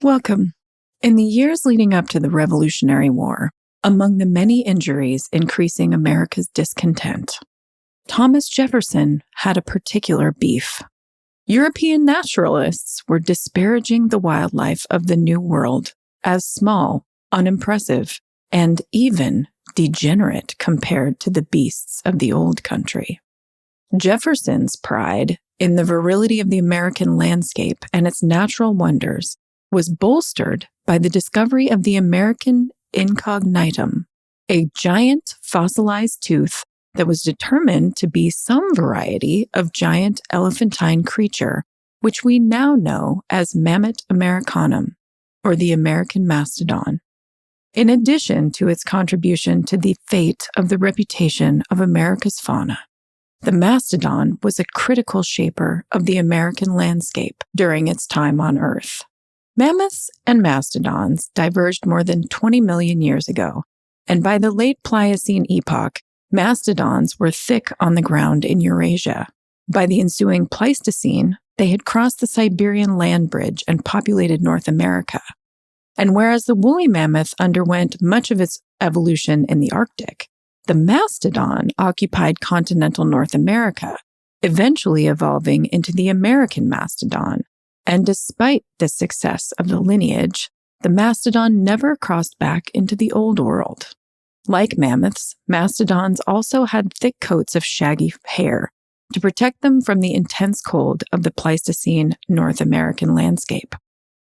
Welcome. In the years leading up to the Revolutionary War, among the many injuries increasing America's discontent, Thomas Jefferson had a particular beef. European naturalists were disparaging the wildlife of the New World as small, unimpressive, and even degenerate compared to the beasts of the old country. Jefferson's pride in the virility of the American landscape and its natural wonders was bolstered by the discovery of the American incognitum, a giant fossilized tooth that was determined to be some variety of giant elephantine creature, which we now know as Mammoth americanum, or the American mastodon. In addition to its contribution to the fate of the reputation of America's fauna, the mastodon was a critical shaper of the American landscape during its time on Earth. Mammoths and mastodons diverged more than 20 million years ago, and by the late Pliocene epoch, mastodons were thick on the ground in Eurasia. By the ensuing Pleistocene, they had crossed the Siberian land bridge and populated North America. And whereas the woolly mammoth underwent much of its evolution in the Arctic, the mastodon occupied continental North America, eventually evolving into the American mastodon. And despite the success of the lineage, the mastodon never crossed back into the Old World. Like mammoths, mastodons also had thick coats of shaggy hair to protect them from the intense cold of the Pleistocene North American landscape.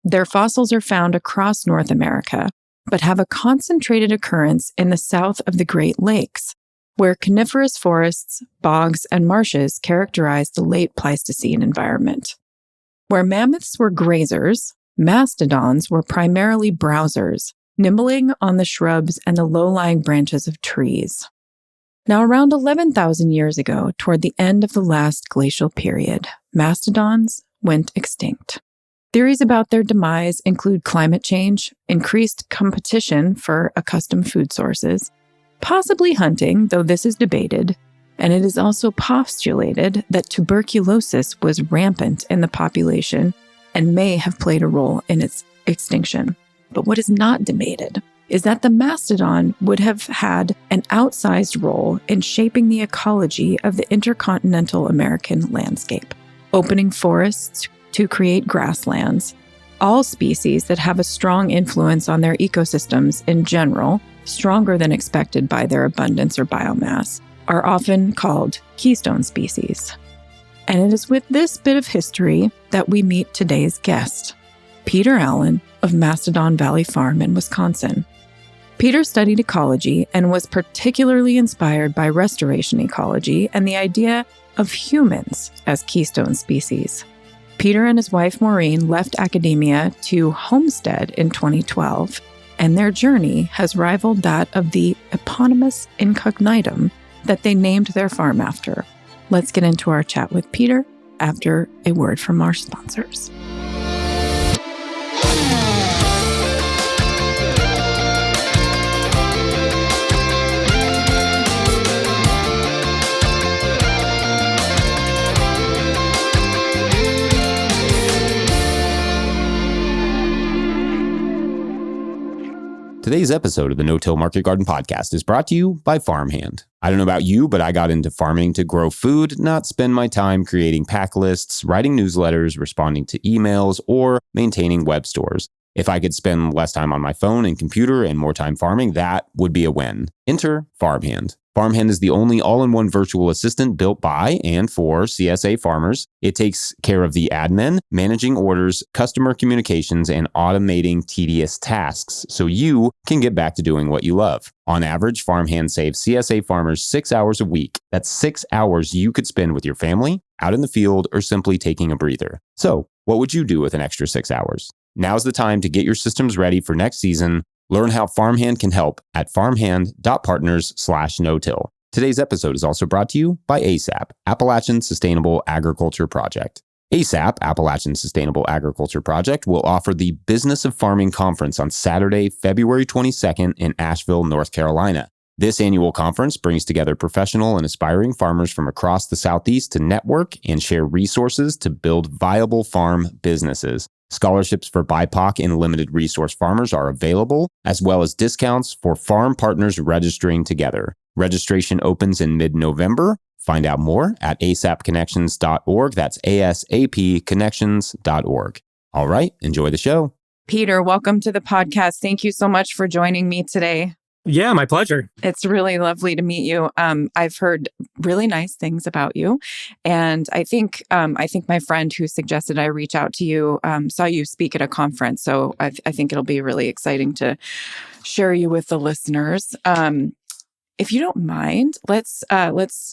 Their fossils are found across North America, but have a concentrated occurrence in the south of the Great Lakes, where coniferous forests, bogs, and marshes characterize the late Pleistocene environment. Where mammoths were grazers, mastodons were primarily browsers, nibbling on the shrubs and the low-lying branches of trees. Now, around 11,000 years ago, toward the end of the last glacial period, mastodons went extinct. Theories about their demise include climate change, increased competition for accustomed food sources, possibly hunting, though this is debated, and it is also postulated that tuberculosis was rampant in the population and may have played a role in its extinction. But what is not debated is that the mastodon would have had an outsized role in shaping the ecology of the intercontinental American landscape, opening forests to create grasslands. All species that have a strong influence on their ecosystems in general, stronger than expected by their abundance or biomass, are often called Keystone species. And it is with this bit of history that we meet today's guest, Peter Allen of Mastodon Valley Farm in Wisconsin. Peter studied ecology and was particularly inspired by restoration ecology and the idea of humans as keystone species. Peter and his wife Maureen left academia to homestead in 2012, and their journey has rivaled that of the eponymous incognitum that they named their farm after. Let's get into our chat with Peter after a word from our sponsors. Today's episode of the No-Till Market Garden Podcast is brought to you by Farmhand. I don't know about you, but I got into farming to grow food, not spend my time creating pack lists, writing newsletters, responding to emails, or maintaining web stores. If I could spend less time on my phone and computer and more time farming, that would be a win. Enter Farmhand. Farmhand is the only all-in-one virtual assistant built by and for CSA farmers. It takes care of the admin, managing orders, customer communications, and automating tedious tasks so you can get back to doing what you love. On average, Farmhand saves CSA farmers 6 hours a week. That's 6 hours you could spend with your family, out in the field, or simply taking a breather. So, what would you do with an extra 6 hours? Now's the time to get your systems ready for next season. Learn how Farmhand can help at farmhand.partners/no-till. Today's episode is also brought to you by ASAP, Appalachian Sustainable Agriculture Project. ASAP, Appalachian Sustainable Agriculture Project, will offer the Business of Farming Conference on Saturday, February 22nd in Asheville, North Carolina. This annual conference brings together professional and aspiring farmers from across the Southeast to network and share resources to build viable farm businesses. Scholarships for BIPOC and limited resource farmers are available, as well as discounts for farm partners registering together. Registration opens in mid-November. Find out more at asapconnections.org. That's asapconnections.org. All right, enjoy the show. Peter, welcome to the podcast. Thank you so much for joining me today. Yeah, my pleasure. It's really lovely to meet you. I've heard really nice things about you, and I think my friend who suggested I reach out to you saw you speak at a conference. So I think it'll be really exciting to share you with the listeners. If you don't mind, let's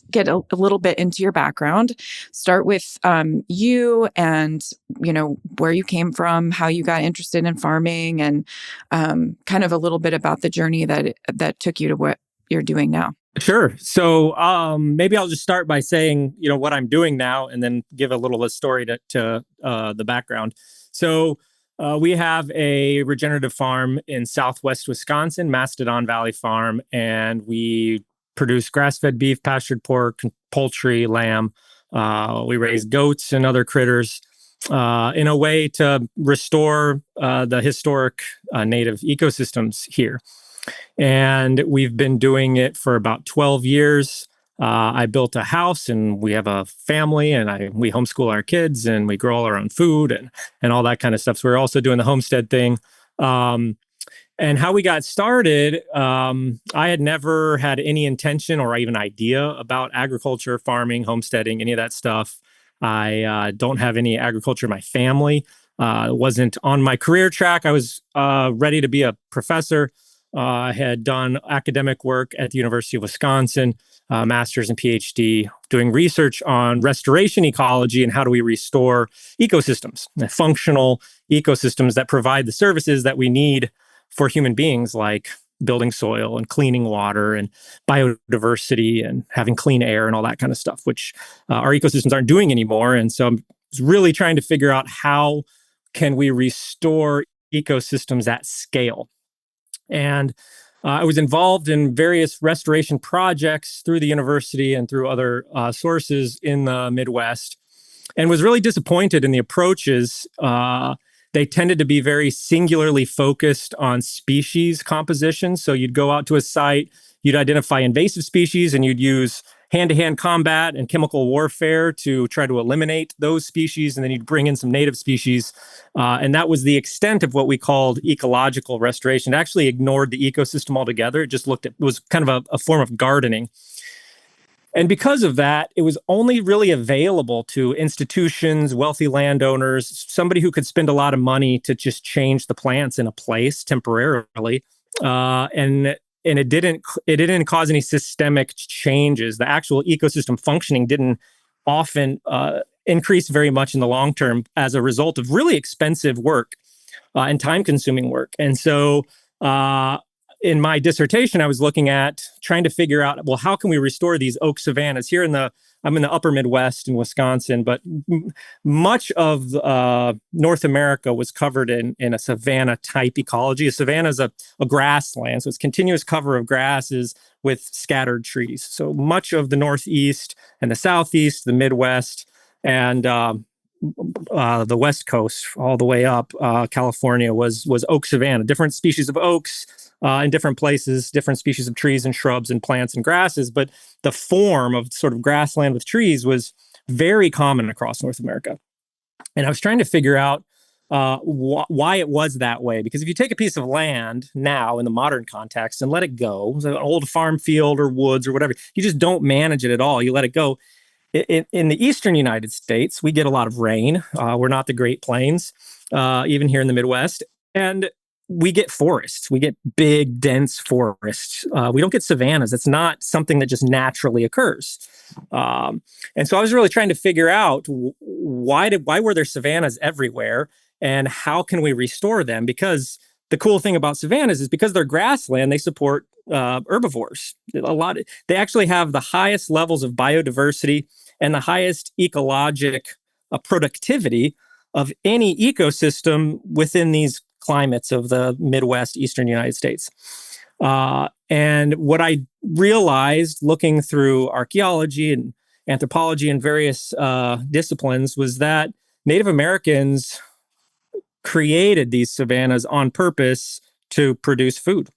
get a little bit into your background. Start with you and where you came from, how you got interested in farming, and kind of a little bit about the journey that took you to what you're doing now. Sure. So maybe I'll just start by saying what I'm doing now, and then give a little story to the background. So we have a regenerative farm in southwest Wisconsin, Mastodon Valley Farm, and we produce grass-fed beef, pastured pork, poultry, lamb. We raise goats and other critters in a way to restore the historic native ecosystems here. And we've been doing it for about 12 years. I built a house, and we have a family, and we homeschool our kids, and we grow all our own food and all that kind of stuff. So we're also doing the homestead thing. And how we got started, I had never had any intention or even idea about agriculture, farming, homesteading, any of that stuff. I don't have any agriculture in my family. It wasn't on my career track. I was ready to be a professor. I had done academic work at the University of Wisconsin, master's and PhD, doing research on restoration ecology and how do we restore ecosystems, functional ecosystems that provide the services that we need for human beings, like building soil and cleaning water and biodiversity and having clean air and all that kind of stuff, which our ecosystems aren't doing anymore. And so I'm really trying to figure out how can we restore ecosystems at scale. And I was involved in various restoration projects through the university and through other sources in the Midwest, and was really disappointed in the approaches. They tended to be very singularly focused on species composition. So you'd go out to a site, you'd identify invasive species, and you'd use hand-to-hand combat and chemical warfare to try to eliminate those species, and then you'd bring in some native species. And that was the extent of what we called ecological restoration. It actually ignored the ecosystem altogether. It just it was kind of a form of gardening. And because of that, it was only really available to institutions, wealthy landowners, somebody who could spend a lot of money to just change the plants in a place temporarily. And it didn't cause any systemic changes. The actual ecosystem functioning didn't often increase very much in the long term as a result of really expensive work and time-consuming work. And so in my dissertation, I was looking at trying to figure out, well, how can we restore these oak savannas here I'm in the upper Midwest in Wisconsin, but much of North America was covered in a savanna type ecology. A savanna is a grassland, so it's continuous cover of grasses with scattered trees. So much of the Northeast and the Southeast, the Midwest, and the West Coast, all the way up, California was oak savanna, different species of oaks in different places, different species of trees and shrubs and plants and grasses. But the form of sort of grassland with trees was very common across North America. And I was trying to figure out why it was that way. Because if you take a piece of land now in the modern context and let it go, an old farm field or woods or whatever, you just don't manage it at all. You let it go. In the eastern United States, we get a lot of rain. We're not the Great Plains, even here in the Midwest. And we get forests. We get big, dense forests. We don't get savannas. That's not something that just naturally occurs. And so I was really trying to figure out why were there savannas everywhere, and how can we restore them? Because the cool thing about savannas is because they're grassland, they support herbivores. They actually have the highest levels of biodiversity and the highest ecologic productivity of any ecosystem within these climates of the Midwest, Eastern United States. And what I realized looking through archaeology and anthropology and various disciplines was that Native Americans created these savannas on purpose to produce food,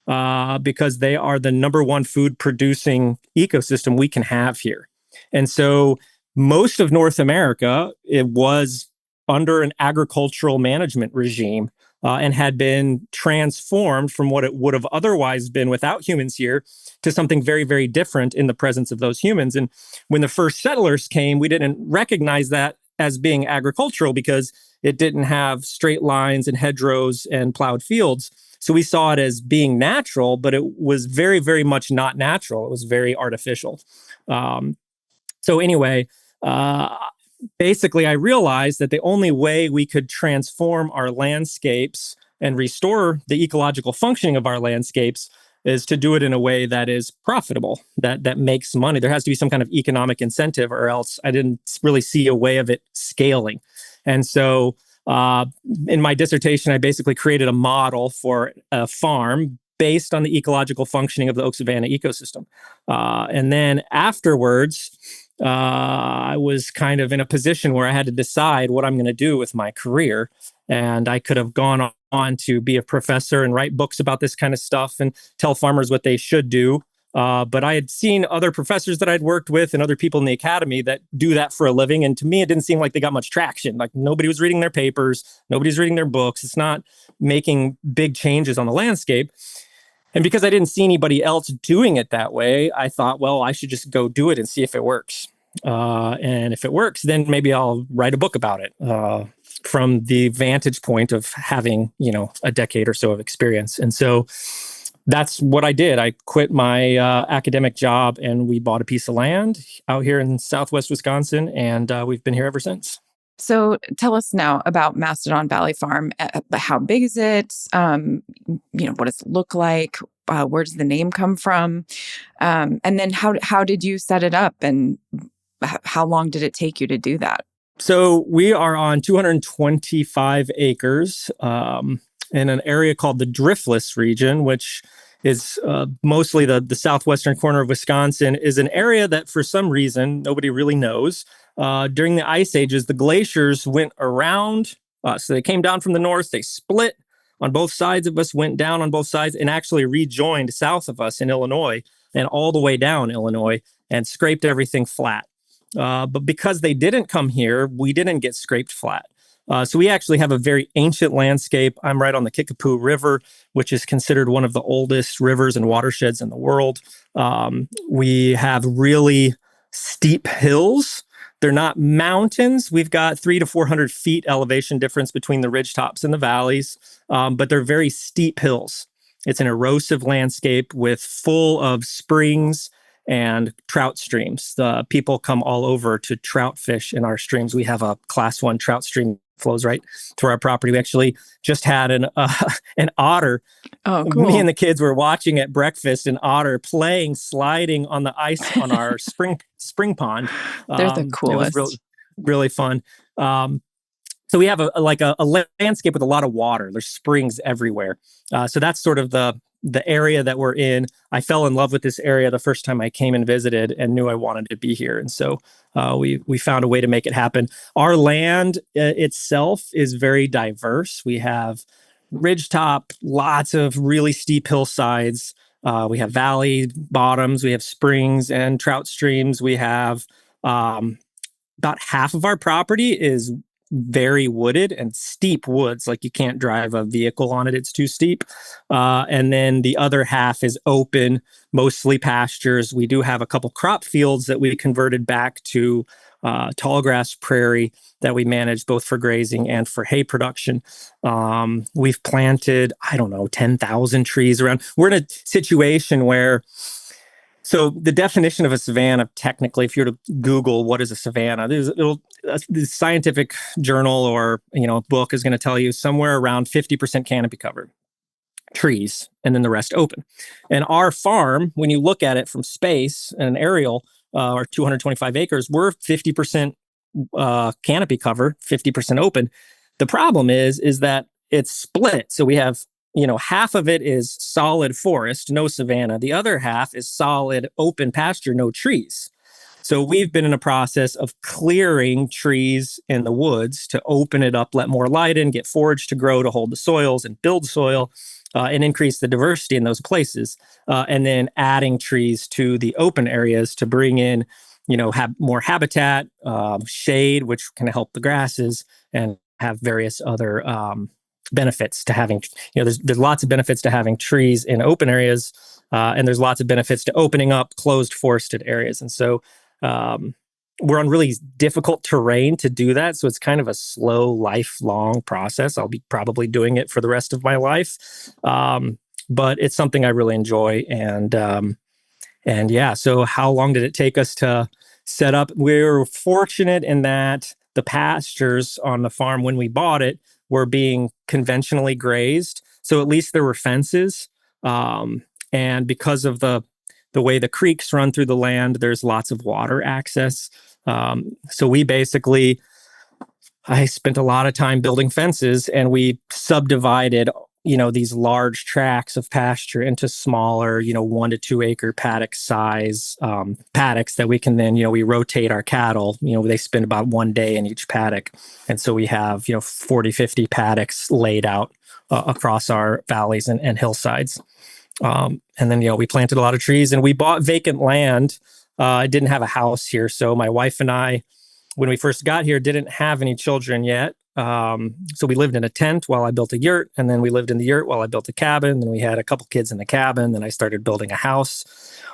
because they are the number one food producing ecosystem we can have here. And so most of North America, it was under an agricultural management regime, and had been transformed from what it would have otherwise been without humans here to something very, very different in the presence of those humans. And when the first settlers came, we didn't recognize that as being agricultural because it didn't have straight lines and hedgerows and plowed fields. So we saw it as being natural, but it was very, very much not natural. It was very artificial. So anyway, basically, I realized that the only way we could transform our landscapes and restore the ecological functioning of our landscapes is to do it in a way that is profitable, that makes money. There has to be some kind of economic incentive, or else I didn't really see a way of it scaling. And so in my dissertation, I basically created a model for a farm based on the ecological functioning of the oak savanna ecosystem. And then afterwards, I was kind of in a position where I had to decide what I'm going to do with my career. And I could have gone on to be a professor and write books about this kind of stuff and tell farmers what they should do. But I had seen other professors that I'd worked with and other people in the academy that do that for a living. And to me, it didn't seem like they got much traction. Like nobody was reading their papers, nobody's reading their books. It's not making big changes on the landscape. And because I didn't see anybody else doing it that way, I thought, well, I should just go do it and see if it works. And if it works, then maybe I'll write a book about it, from the vantage point of having, a decade or so of experience. And so that's what I did. I quit my academic job and we bought a piece of land out here in Southwest Wisconsin. And we've been here ever since. So tell us now about Mastodon Valley Farm. How big is it? What does it look like? Where does the name come from? And then how did you set it up? And how long did it take you to do that? So we are on 225 acres in an area called the Driftless region, which is mostly the southwestern corner of Wisconsin, is an area that for some reason nobody really knows. During the ice ages, the glaciers went around. So they came down from the north, they split on both sides of us, went down on both sides, and actually rejoined south of us in Illinois and all the way down Illinois and scraped everything flat. But because they didn't come here, we didn't get scraped flat. So we actually have a very ancient landscape. I'm right on the Kickapoo River, which is considered one of the oldest rivers and watersheds in the world. We have really steep hills. They're not mountains. We've got 300 to 400 feet elevation difference between the ridge tops and the valleys, but they're very steep hills. It's an erosive landscape with full of springs and trout streams. The people come all over to trout fish in our streams. We have a class 1 trout stream flows right through our property. We actually just had an otter. Oh, cool. Me and the kids were watching at breakfast an otter sliding on the ice on our spring pond. They're the coolest. It was really fun. So we have a landscape with a lot of water. There's springs everywhere. So that's sort of the area that we're in. I fell in love with this area the first time I came and visited and knew I wanted to be here. And so we found a way to make it happen. Our land itself is very diverse. We have ridgetop, lots of really steep hillsides. We have valley bottoms. We have springs and trout streams. We have about half of our property is very wooded and steep woods. Like you can't drive a vehicle on it. It's too steep. And then the other half is open, mostly pastures. We do have a couple crop fields that we converted back to tall grass prairie that we manage both for grazing and for hay production. We've planted, 10,000 trees around. We're in a situation where, so the definition of a savanna, technically, if you were to Google what is a savanna, the scientific journal or book is going to tell you somewhere around 50% canopy covered, trees, and then the rest open. And our farm, when you look at it from space and an aerial, or 225 acres, we're 50% canopy cover, 50% open. The problem is that it's split. So we have half of it is solid forest, no savanna. The other half is solid open pasture, no trees. So we've been in a process of clearing trees in the woods to open it up, let more light in, get forage to grow, to hold the soils and build soil, and increase the diversity in those places. And then adding trees to the open areas to bring in, have more habitat, shade, which can help the grasses, and have various other benefits to having, there's lots of benefits to having trees in open areas, and there's lots of benefits to opening up closed forested areas. And so we're on really difficult terrain to do that. So it's kind of a slow, lifelong process. I'll be probably doing it for the rest of my life. But it's something I really enjoy. And yeah, so how long did it take us to set up? We were fortunate in that the pastures on the farm when we bought it were being conventionally grazed. So at least there were fences. And because of the way the creeks run through the land, there's lots of water access. So we basically, I spent a lot of time building fences, and we subdivided, these large tracts of pasture into smaller, 1 to 2 acre paddock size paddocks that we can then, we rotate our cattle. They spend about 1 day in each paddock. And so we have, 40, 50 paddocks laid out across our valleys and hillsides. And then, we planted a lot of trees, and we bought vacant land. I didn't have a house here. So my wife and I, when we first got here, didn't have any children yet. So we lived in a tent while I built a yurt, and then we lived in the yurt while I built a cabin. Then we had a couple kids in the cabin. Then I started building a house,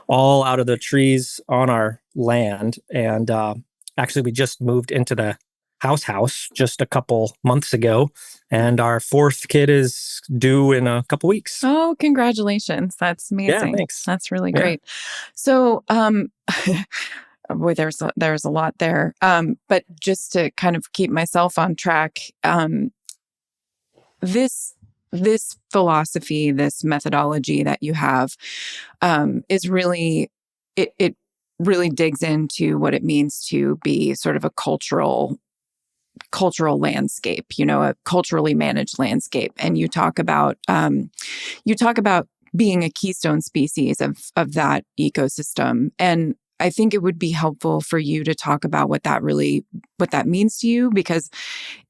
all out of the trees on our land. And actually, we just moved into the house just a couple months ago, and our 4th kid is due in a couple weeks. Oh, congratulations. That's amazing. Yeah, thanks. That's really great. So, boy, there's a lot there. But just to kind of keep myself on track, this philosophy, this methodology that you have, is really, it really digs into what it means to be sort of a cultural landscape, a culturally managed landscape. And you talk about being a keystone species of that ecosystem. And I think it would be helpful for you to talk about what that means to you, because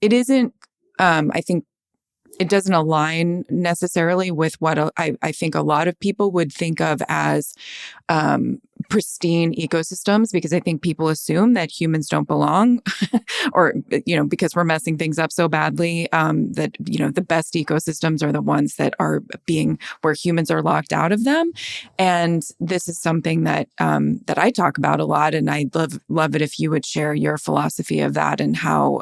it isn't, I think it doesn't align necessarily with what I think a lot of people would think of as pristine ecosystems, because I think people assume that humans don't belong or, because we're messing things up so badly, that, the best ecosystems are the ones that are where humans are locked out of them. And this is something that I talk about a lot. And I'd love it if you would share your philosophy of that, and how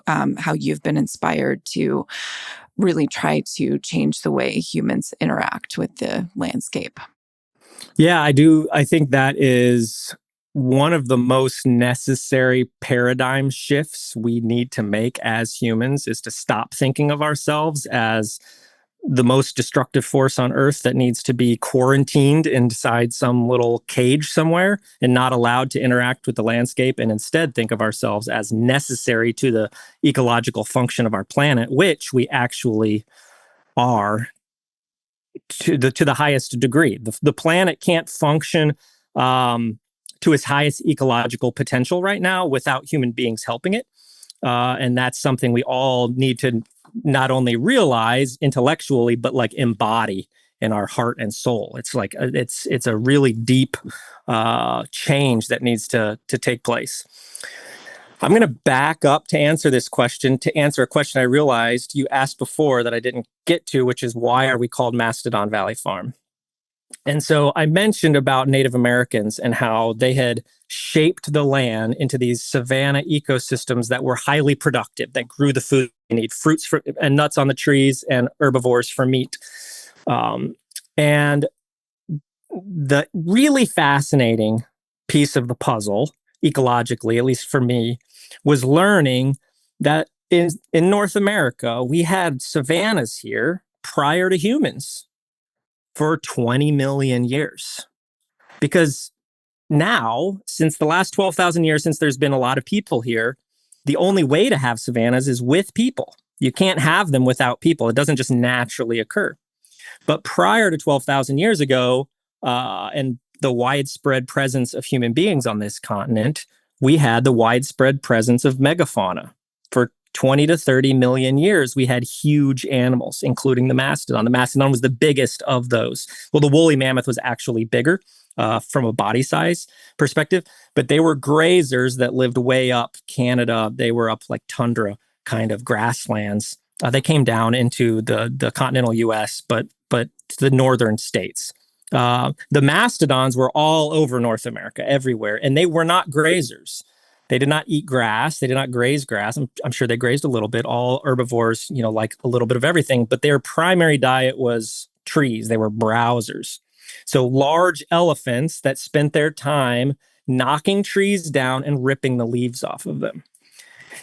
you've been inspired to really try to change the way humans interact with the landscape. Yeah, I do. I think that is one of the most necessary paradigm shifts we need to make as humans, is to stop thinking of ourselves as the most destructive force on Earth that needs to be quarantined inside some little cage somewhere and not allowed to interact with the landscape, and instead think of ourselves as necessary to the ecological function of our planet, which we actually are to the highest degree. The planet can't function to its highest ecological potential right now without human beings helping it. And that's something we all need to not only realize intellectually, but like embody in our heart and soul. It's like it's a really deep change that needs to take place. I'm going to back up to answer this question, to answer a question I realized you asked before that I didn't get to, which is, why are we called Mastodon Valley Farm? And so I mentioned about Native Americans and how they had shaped the land into these savanna ecosystems that were highly productive, that grew the food they need, fruits and nuts on the trees, and herbivores for meat. And the really fascinating piece of the puzzle, ecologically, at least for me, was learning that in North America, we had savannas here prior to humans for 20 million years. Because now, since the last 12,000 years, since there's been a lot of people here, the only way to have savannas is with people. You can't have them without people. It doesn't just naturally occur. But prior to 12,000 years ago, and the widespread presence of human beings on this continent, we had the widespread presence of megafauna. For 20 to 30 million years, we had huge animals, including the mastodon. The mastodon was the biggest of those. Well, the woolly mammoth was actually bigger from a body size perspective, but they were grazers that lived way up Canada. They were up like tundra kind of grasslands. They came down into the continental U.S., but the northern states. The mastodons were all over North America, everywhere, and they were not grazers. They did not eat grass. They did not graze grass. I'm sure they grazed a little bit. All herbivores, like a little bit of everything, but their primary diet was trees. They were browsers. So large elephants that spent their time knocking trees down and ripping the leaves off of them.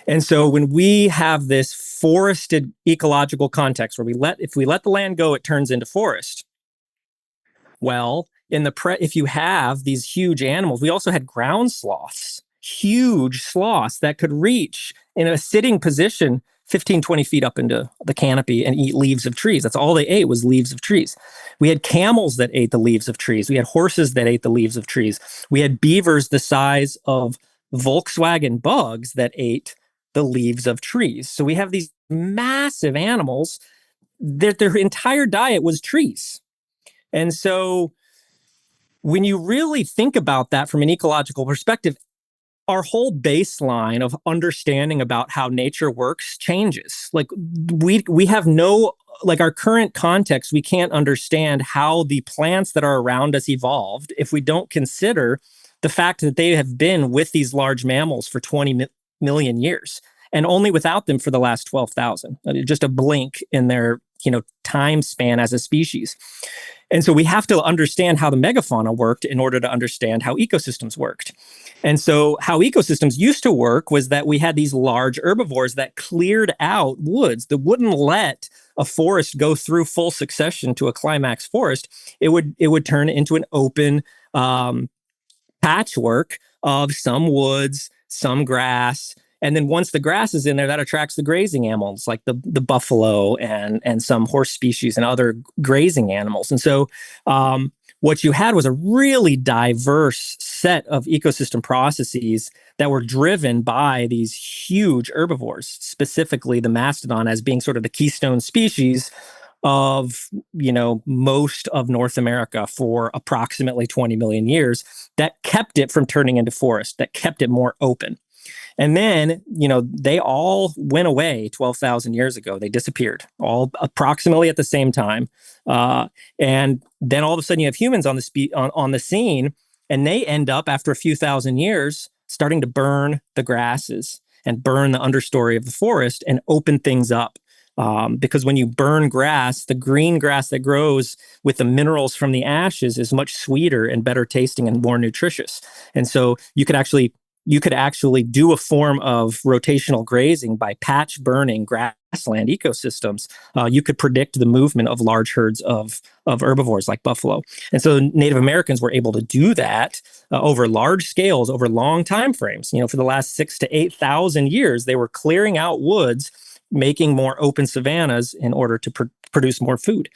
And so when we have this forested ecological context where if we let the land go, it turns into forest. Well, if you have these huge animals, we also had ground sloths, huge sloths that could reach in a sitting position 15, 20 feet up into the canopy and eat leaves of trees. That's all they ate was leaves of trees. We had camels that ate the leaves of trees. We had horses that ate the leaves of trees. We had beavers the size of Volkswagen bugs that ate the leaves of trees. So we have these massive animals that their entire diet was trees. And so when you really think about that from an ecological perspective, our whole baseline of understanding about how nature works changes. Like we have our current context, we can't understand how the plants that are around us evolved if we don't consider the fact that they have been with these large mammals for 20 million years and only without them for the last 12,000, just a blink in their time span as a species. And so we have to understand how the megafauna worked in order to understand how ecosystems worked. And so how ecosystems used to work was that we had these large herbivores that cleared out woods that wouldn't let a forest go through full succession to a climax forest. It would turn into an open patchwork of some woods, some grass. And then once the grass is in there, that attracts the grazing animals like the buffalo and some horse species and other grazing animals. And so what you had was a really diverse set of ecosystem processes that were driven by these huge herbivores, specifically the mastodon as being sort of the keystone species of most of North America for approximately 20 million years that kept it from turning into forest, that kept it more open. And then, they all went away 12,000 years ago. They disappeared all approximately at the same time. And then all of a sudden you have humans on the scene, and they end up after a few thousand years starting to burn the grasses and burn the understory of the forest and open things up. Because when you burn grass, the green grass that grows with the minerals from the ashes is much sweeter and better tasting and more nutritious. And so you could actually do a form of rotational grazing by patch burning grassland ecosystems. You could predict the movement of large herds of herbivores like buffalo. And so Native Americans were able to do that over large scales, over long time frames. For the last 6,000 to 8,000 years, they were clearing out woods, making more open savannas in order to produce more food.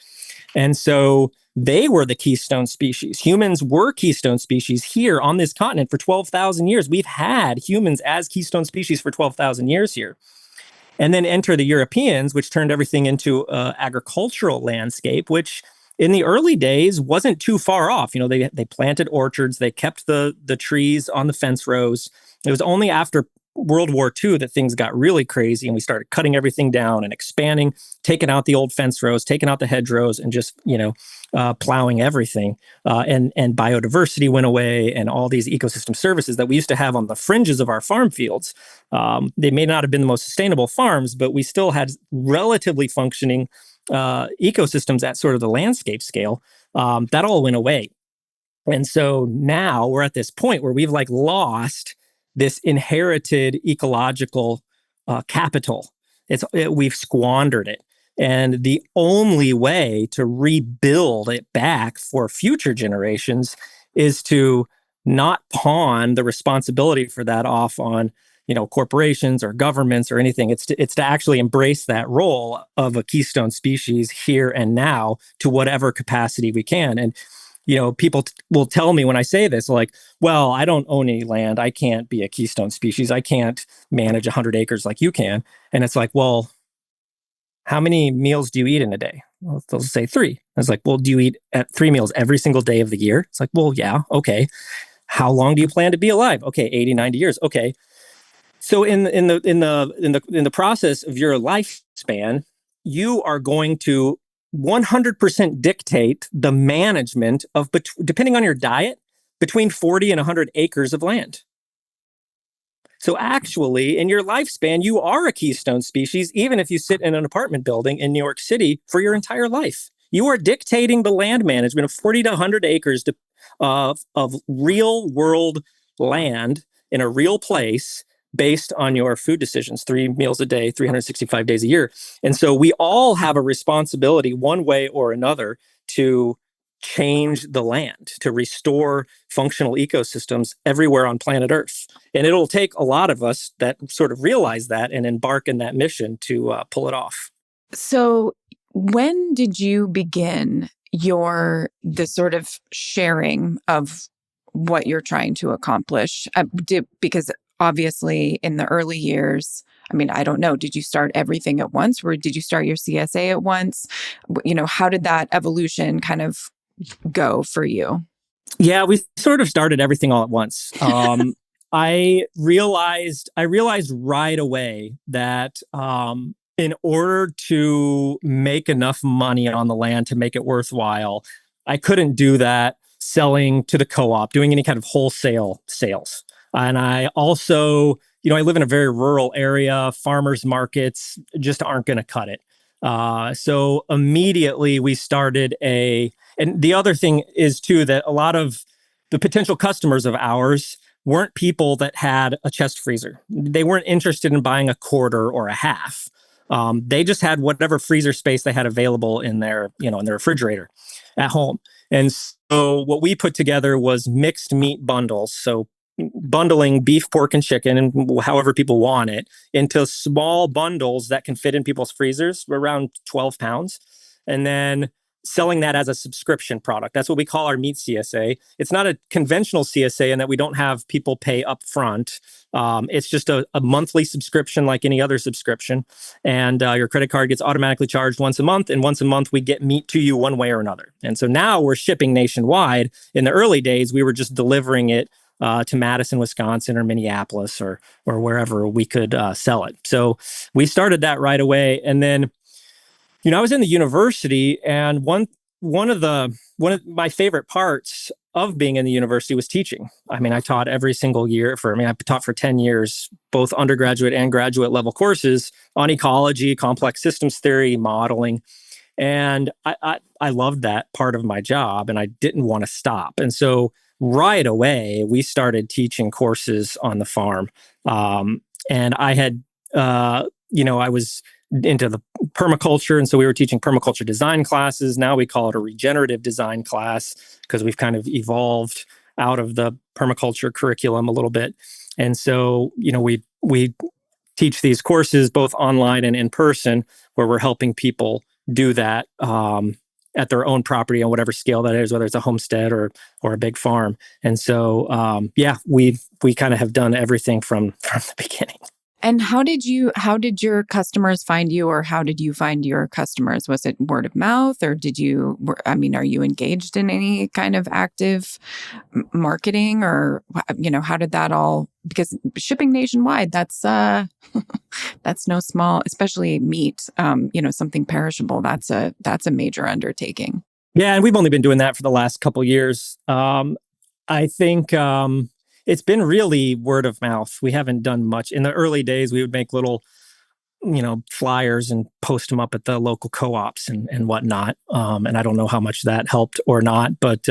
And so they were the keystone species. Humans were keystone species here on this continent for 12,000 years. We've had humans as keystone species for 12,000 years here. And then enter the Europeans, which turned everything into an agricultural landscape, which in the early days wasn't too far off. They planted orchards, they kept the trees on the fence rows. It was only after World War II that things got really crazy and we started cutting everything down and expanding, taking out the old fence rows, taking out the hedgerows, and just plowing everything. And biodiversity went away, and all these ecosystem services that we used to have on the fringes of our farm fields. They may not have been the most sustainable farms, but we still had relatively functioning ecosystems at sort of the landscape scale. That all went away. And so now we're at this point where we've lost this inherited ecological capital. We've squandered it. And the only way to rebuild it back for future generations is to not pawn the responsibility for that off on corporations or governments or anything. It's to actually embrace that role of a keystone species here and now to whatever capacity we can. And People will tell me when I say this, like, well, I don't own any land. I can't be a Keystone species. I can't manage 100 acres like you can. And it's like, well, how many meals do you eat in a day? Well, they'll say 3. I was like, well, do you eat at 3 meals every single day of the year? It's like, well, yeah. Okay. How long do you plan to be alive? Okay. 80, 90 years. Okay. So in the process of your lifespan, you are going to 100% dictate the management of, depending on your diet, between 40 and 100 acres of land. So actually, in your lifespan, you are a keystone species, even if you sit in an apartment building in New York City for your entire life. You are dictating the land management of 40 to 100 acres of real world land in a real place based on your food decisions, 3 meals a day, 365 days a year. And so we all have a responsibility, one way or another, to change the land, to restore functional ecosystems everywhere on planet Earth. And it'll take a lot of us that sort of realize that and embark in that mission to pull it off. So when did you begin the sort of sharing of what you're trying to accomplish? Because obviously in the early years, I mean, I don't know, did you start everything at once, or did you start your CSA at once? How did that evolution kind of go for you? Yeah, we sort of started everything all at once. I realized right away that in order to make enough money on the land to make it worthwhile, I couldn't do that selling to the co-op, doing any kind of wholesale sales. And I also, I live in a very rural area. Farmers markets just aren't going to cut it. So immediately we started and the other thing is too that a lot of the potential customers of ours weren't people that had a chest freezer. They weren't interested in buying a quarter or a half. They just had whatever freezer space they had available in their refrigerator at home. And so what we put together was mixed meat bundles. So bundling beef, pork, and chicken, and however people want it, into small bundles that can fit in people's freezers, around 12 pounds. And then selling that as a subscription product. That's what we call our meat CSA. It's not a conventional CSA in that we don't have people pay up front. It's just a monthly subscription like any other subscription. And your credit card gets automatically charged once a month. And once a month, we get meat to you one way or another. And so now we're shipping nationwide. In the early days, we were just delivering it to Madison, Wisconsin, or Minneapolis, or wherever we could sell it. So we started that right away. And then I was in the university, and one of my favorite parts of being in the university was teaching. I mean, I taught every single year I taught for 10 years, both undergraduate and graduate level courses on ecology, complex systems theory, modeling. And I loved that part of my job, and I didn't want to stop. And so right away, we started teaching courses on the farm. And I had, I was into the permaculture. And so we were teaching permaculture design classes. Now we call it a regenerative design class because we've kind of evolved out of the permaculture curriculum a little bit. And so, we teach these courses both online and in person, where we're helping people do that at their own property on whatever scale that is, whether it's a homestead or a big farm. And so, we kind of have done everything from the beginning. And how did your customers find you, or how did you find your customers? Was it word of mouth, or are you engaged in any kind of active marketing, or, how did that all, because shipping nationwide, that's no small, especially meat, something perishable. That's a major undertaking. Yeah. And we've only been doing that for the last couple of years. I think, it's been really word of mouth. We haven't done much. In the early days, we would make little, flyers and post them up at the local co-ops and whatnot. And I don't know how much that helped or not, but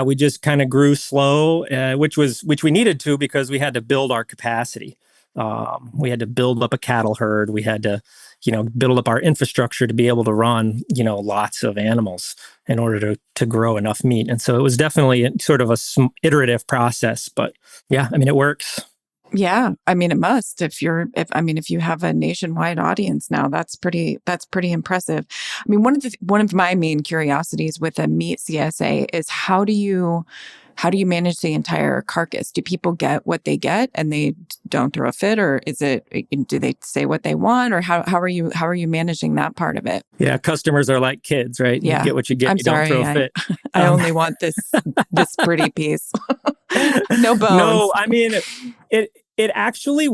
we just kind of grew slow, which we needed to, because we had to build our capacity. We had to build up a cattle herd. We had to, build up our infrastructure to be able to run, lots of animals in order to grow enough meat. And so it was definitely sort of a iterative process, but yeah, I mean, it works. Yeah, I mean, it must. If you have a nationwide audience now, that's pretty impressive. I mean, one of my main curiosities with a meat CSA is how do you manage the entire carcass? Do people get what they get and they don't throw a fit, or do they say what they want, or how are you managing that part of it? Yeah, customers are like kids, right? You Yeah, get what you get. I'm You don't throw sorry, a fit. I only want this pretty piece, no bones. No, I mean it actually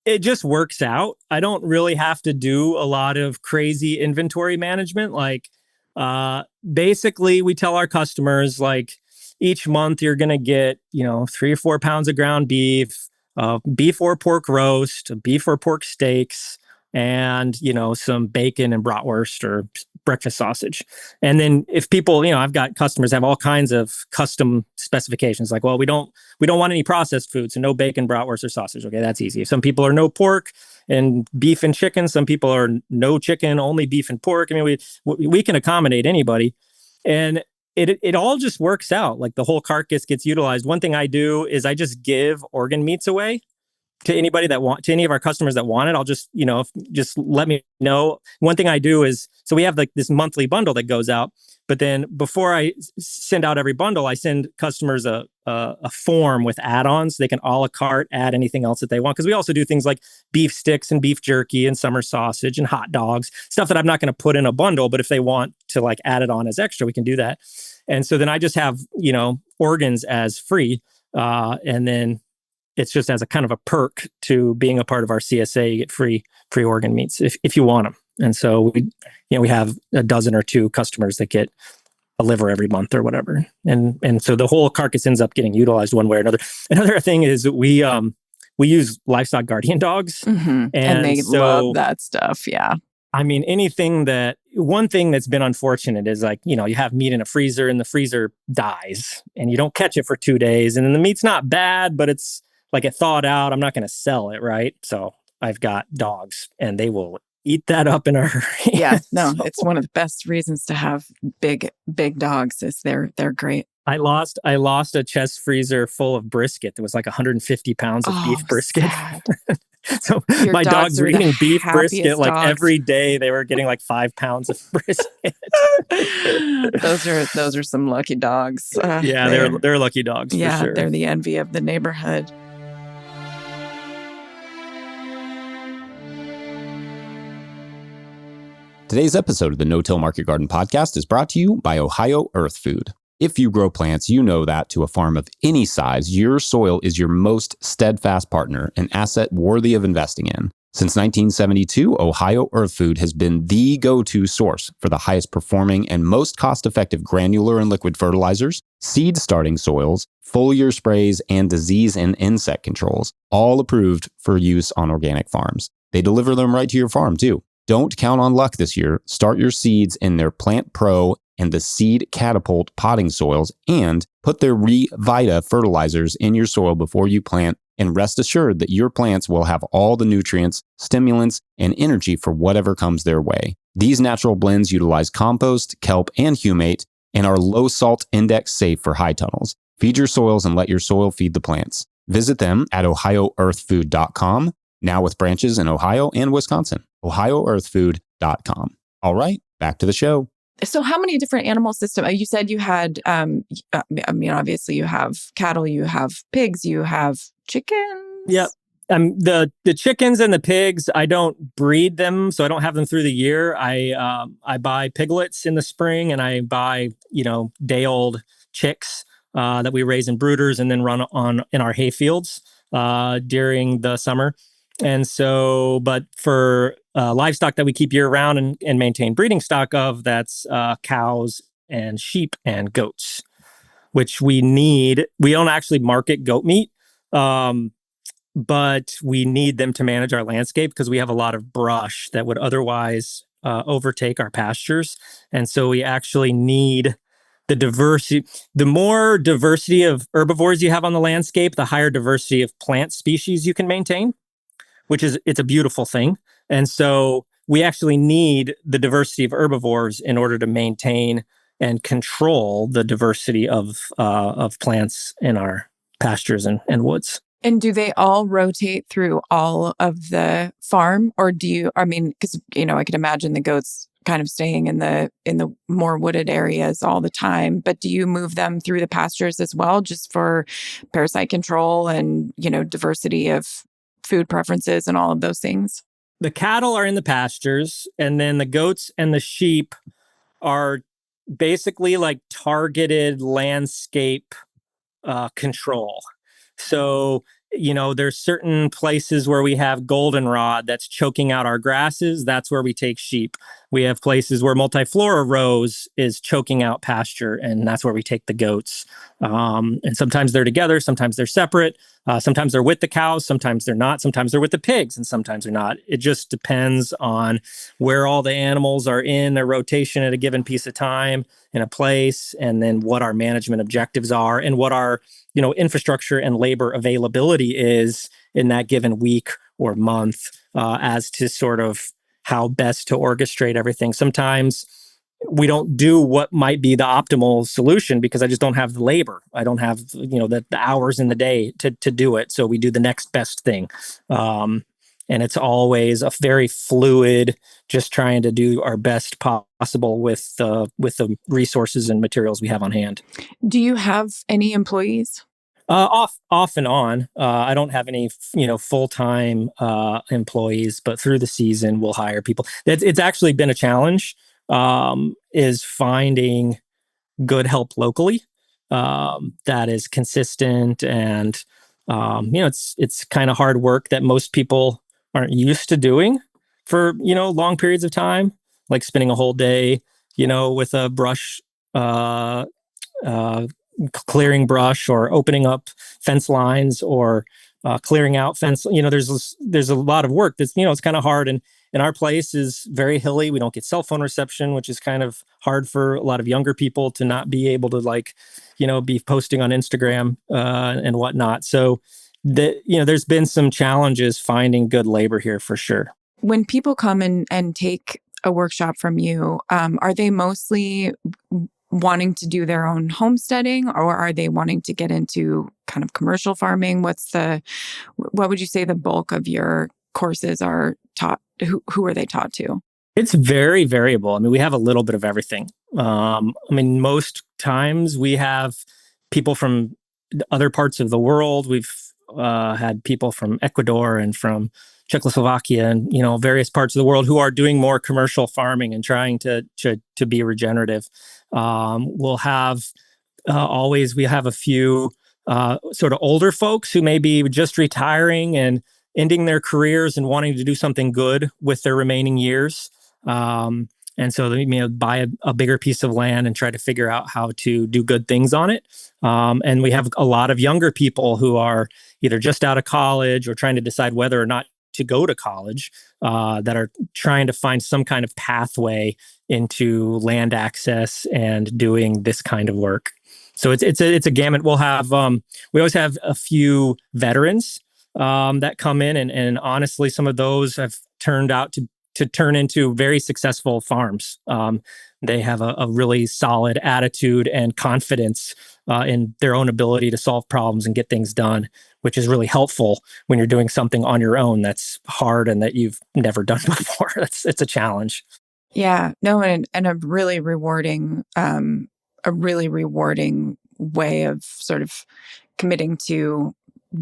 it just works out. I don't really have to do a lot of crazy inventory management. Like basically we tell our customers like each month you're gonna get, 3 or 4 pounds of ground beef, beef or pork roast, beef or pork steaks, and some bacon and bratwurst or breakfast sausage. And then if people, I've got customers have all kinds of custom specifications like, well, we don't want any processed food, so no bacon, bratwurst, or sausage. Okay, that's easy. Some people are no pork and beef and chicken. Some people are no chicken, only beef and pork. I mean, we can accommodate anybody, and it all just works out. Like the whole carcass gets utilized. One thing I do is I just give organ meats away to anybody to any of our customers that want it. I'll just, just let me know. One thing I do is, so we have like this monthly bundle that goes out, but then before I send out every bundle, I send customers a form with add-ons. They can a la carte add anything else that they want. Cause we also do things like beef sticks and beef jerky and summer sausage and hot dogs, stuff that I'm not going to put in a bundle, but if they want to like add it on as extra, we can do that. And so then I just have, organs as free. And then it's just as a kind of a perk to being a part of our CSA. You get free organ meats if you want them. And so we have a dozen or two customers that get a liver every month or whatever. And so the whole carcass ends up getting utilized one way or another. Another thing is we use livestock guardian dogs. Mm-hmm. And they love that stuff. Yeah. I mean, one thing that's been unfortunate is like, you have meat in a freezer and the freezer dies and you don't catch it for 2 days. And then the meat's not bad, but it's like it thawed out. I'm not going to sell it. Right. So I've got dogs and they will eat that up in a hurry. Yeah. No, it's one of the best reasons to have big dogs is they're great. I lost a chest freezer full of brisket. There was like 150 pounds of beef brisket. So your my dogs were eating beef brisket like dogs. every day. They were getting like 5 pounds of brisket. Those are some lucky dogs. Yeah, they're lucky dogs. Yeah, for sure. They're the envy of the neighborhood. Today's episode of the No-Till Market Garden podcast is brought to you by Ohio Earth Food. If you grow plants, you know that to a farm of any size, your soil is your most steadfast partner, an asset worthy of investing in. Since 1972, Ohio Earth Food has been the go-to source for the highest performing and most cost-effective granular and liquid fertilizers, seed starting soils, foliar sprays, and disease and insect controls, all approved for use on organic farms. They deliver them right to your farm, too. Don't count on luck this year. Start your seeds in their Plant Pro and the Seed Catapult potting soils, and put their ReVita fertilizers in your soil before you plant, and rest assured that your plants will have all the nutrients, stimulants, and energy for whatever comes their way. These natural blends utilize compost, kelp, and humate, and are low salt index safe for high tunnels. Feed your soils and let your soil feed the plants. Visit them at ohioearthfood.com, now with branches in Ohio and Wisconsin. ohioearthfood.com. All right, back to the show. So how many different animal systems? You said you had, obviously you have cattle, you have pigs, you have chickens. Yep. The chickens and the pigs, I don't breed them, so I don't have them through the year. I buy piglets in the spring, and I buy, day old chicks that we raise in brooders and then run on in our hay fields during the summer. And so, but for livestock that we keep year round and maintain breeding stock of, that's cows and sheep and goats, which we need. We don't actually market goat meat, but we need them to manage our landscape because we have a lot of brush that would otherwise overtake our pastures. And so we actually need the diversity. The more diversity of herbivores you have on the landscape, the higher diversity of plant species you can maintain, it's a beautiful thing. And so we actually need the diversity of herbivores in order to maintain and control the diversity of plants in our pastures and woods. And do they all rotate through all of the farm, or because, I could imagine the goats kind of staying in the more wooded areas all the time, but do you move them through the pastures as well, just for parasite control and, diversity of food preferences and all of those things? The cattle are in the pastures, and then the goats and the sheep are basically like targeted landscape control. So, there's certain places where we have goldenrod that's choking out our grasses. That's where we take sheep. We have places where multiflora rose is choking out pasture, and that's where we take the goats. And sometimes they're together, sometimes they're separate. Sometimes they're with the cows, sometimes they're not. Sometimes they're with the pigs, and sometimes they're not. It just depends on where all the animals are in their rotation at a given piece of time in a place, and then what our management objectives are, and what our infrastructure and labor availability is in that given week or month, as to sort of how best to orchestrate everything. Sometimes we don't do what might be the optimal solution because I just don't have the labor. I don't have the hours in the day to do it. So we do the next best thing. And it's always a very fluid, just trying to do our best possible with the resources and materials we have on hand. Do you have any employees? Off and on. I don't have any, full-time employees, but through the season we'll hire people. It's actually been a challenge, is finding good help locally, that is consistent, and it's kind of hard work that most people aren't used to doing for long periods of time, like spending a whole day with a brush, uh, clearing brush, or opening up fence lines, or clearing out fence. There's a lot of work that's it's kind of hard, and our place is very hilly. We don't get cell phone reception, which is kind of hard for a lot of younger people to not be able to be posting on Instagram and whatnot. So there's been some challenges finding good labor here for sure. When people come and take a workshop from you, are they mostly wanting to do their own homesteading, or are they wanting to get into kind of commercial farming? What would you say the bulk of your courses are taught? Who are they taught to? It's very variable. I mean, we have a little bit of everything. Most times we have people from other parts of the world. We've had people from Ecuador and from Czechoslovakia and various parts of the world who are doing more commercial farming and trying to be regenerative. We'll have we have a few sort of older folks who may be just retiring and ending their careers and wanting to do something good with their remaining years. And so they buy a bigger piece of land and try to figure out how to do good things on it. And we have a lot of younger people who are either just out of college or trying to decide whether or not to go to college, that are trying to find some kind of pathway into land access and doing this kind of work. So it's a gamut. We'll have we always have a few veterans that come in, and honestly, some of those have turned out to turn into very successful farms. They have a really solid attitude and confidence in their own ability to solve problems and get things done, which is really helpful when you're doing something on your own that's hard and that you've never done before. It's a challenge. Yeah, no, and a really rewarding way of sort of committing to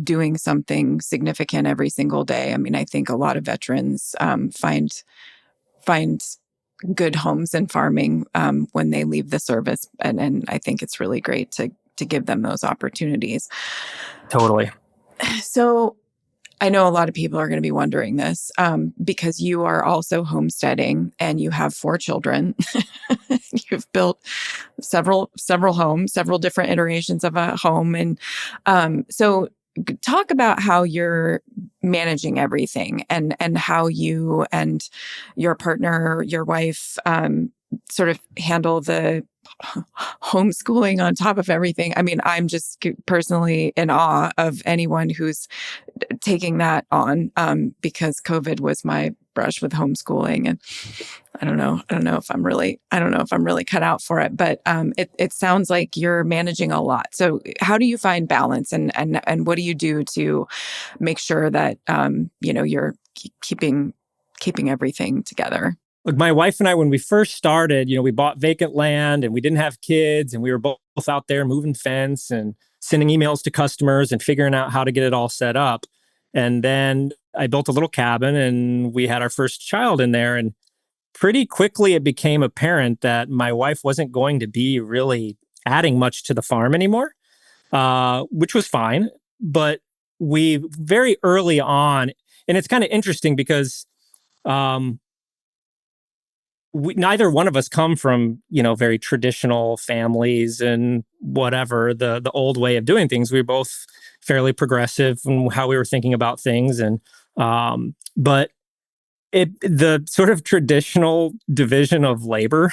doing something significant every single day. I mean, I think a lot of veterans find good homes in farming when they leave the service, and I think it's really great to give them those opportunities. Totally. So I know a lot of people are going to be wondering this, because you are also homesteading and you have 4 children. You've built several homes, several different iterations of a home. And so talk about how you're managing everything, and how you and your partner, your wife, sort of handle the homeschooling on top of everything. I mean, I'm just personally in awe of anyone who's taking that on, because COVID was my brush with homeschooling, and I don't know if I'm really cut out for it. But it sounds like you're managing a lot. So how do you find balance, and what do you do to make sure that you're keeping everything together? Like my wife and I, when we first started, we bought vacant land and we didn't have kids, and we were both out there moving fence and sending emails to customers and figuring out how to get it all set up. And then I built a little cabin and we had our first child in there. And pretty quickly it became apparent that my wife wasn't going to be really adding much to the farm anymore, which was fine. But we very early on, and it's kind of interesting because neither one of us come from, very traditional families and whatever, the old way of doing things. We were both fairly progressive in how we were thinking about things. And, but the sort of traditional division of labor,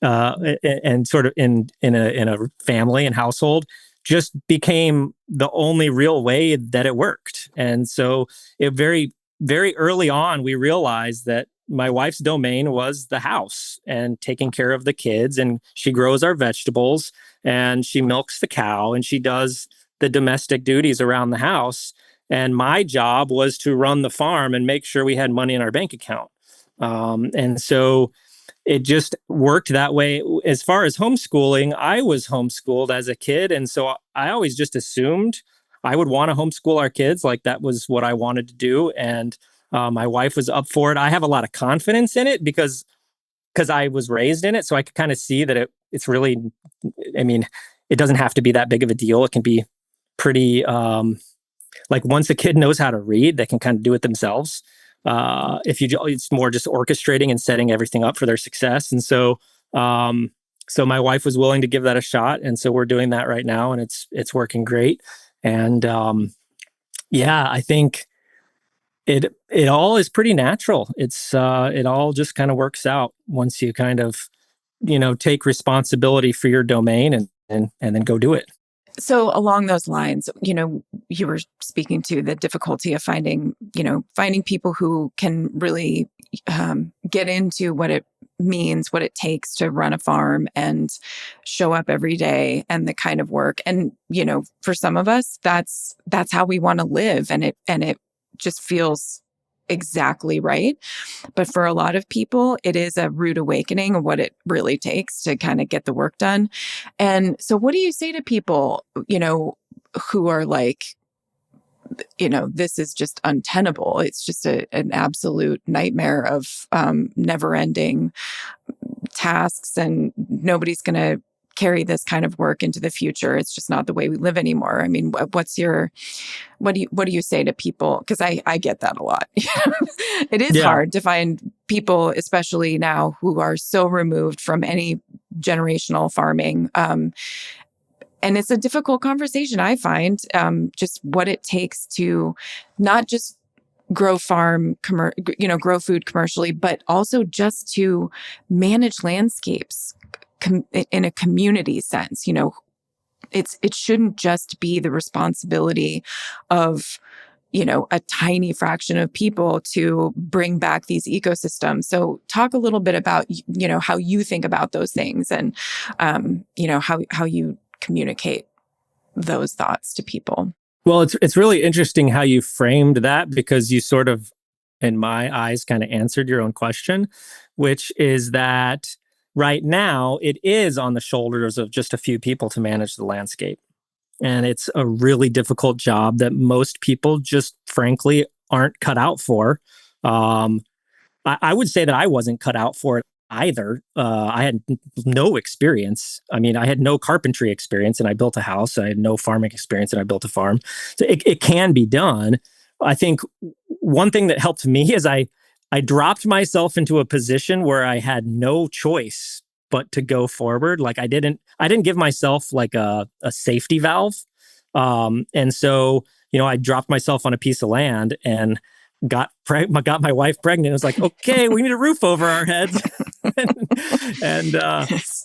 and sort of in a family and household just became the only real way that it worked. And so it very, very early on, we realized that my wife's domain was the house and taking care of the kids. And she grows our vegetables and she milks the cow and she does the domestic duties around the house. And my job was to run the farm and make sure we had money in our bank account. And so it just worked that way. As far as homeschooling, I was homeschooled as a kid. And so I always just assumed I would want to homeschool our kids. Like that was what I wanted to do. And my wife was up for it. I have a lot of confidence in it because I was raised in it. So I could kind of see that it's really, I mean, it doesn't have to be that big of a deal. It can be pretty, like once a kid knows how to read, they can kind of do it themselves. It's more just orchestrating and setting everything up for their success. And so, so my wife was willing to give that a shot. And so we're doing that right now and it's working great. And, I think it all is pretty natural. It all just kind of works out once you kind of, take responsibility for your domain and then go do it. So along those lines, you were speaking to the difficulty of finding people who can really get into what it means, what it takes to run a farm and show up every day and the kind of work. And, for some of us, that's how we want to live. And it just feels exactly right. But for a lot of people, it is a rude awakening of what it really takes to kind of get the work done. And so what do you say to people, who are like, this is just untenable. It's just an absolute nightmare of never ending tasks, and nobody's going to carry this kind of work into the future. It's just not the way we live anymore. I mean, what do you say to people? Because I get that a lot. It is hard to find people, especially now, who are so removed from any generational farming. And it's a difficult conversation, I find, just what it takes to not just grow grow food commercially, but also just to manage landscapes in a community sense. It shouldn't just be the responsibility of, a tiny fraction of people to bring back these ecosystems. So talk a little bit about, how you think about those things and, how you communicate those thoughts to people. Well, it's really interesting how you framed that, because you sort of, in my eyes, kind of answered your own question, which is that right now it is on the shoulders of just a few people to manage the landscape. And it's a really difficult job that most people just frankly aren't cut out for. I would say that I wasn't cut out for it either. I had no experience. I mean, I had no carpentry experience and I built a house. I had no farming experience and I built a farm. So it can be done. I think one thing that helped me is I dropped myself into a position where I had no choice but to go forward. Like I didn't give myself like a safety valve. And so, I dropped myself on a piece of land and got my wife pregnant. It was like, okay, we need a roof over our heads. and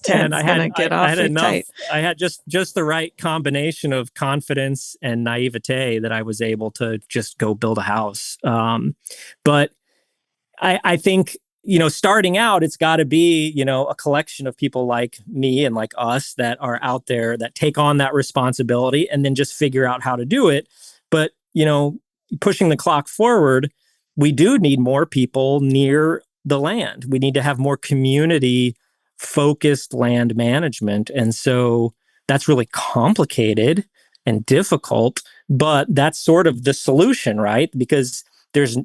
And It's gonna get I had awfully enough. tight. I had just the right combination of confidence and naivete that I was able to just go build a house. But I think, starting out, it's got to be, a collection of people like me and like us that are out there that take on that responsibility and then just figure out how to do it. But, pushing the clock forward, we do need more people near the land. We need to have more community focused land management. And so that's really complicated and difficult, but that's sort of the solution, right? Because there's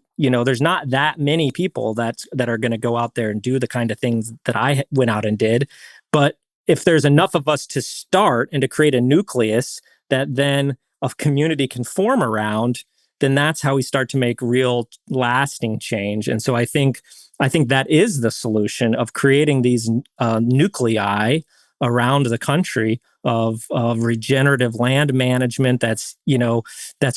not that many people that are going to go out there and do the kind of things that I went out and did. But if there's enough of us to start and to create a nucleus that then a community can form around, then that's how we start to make real lasting change. And so I think that is the solution of creating these nuclei around the country of regenerative land management that's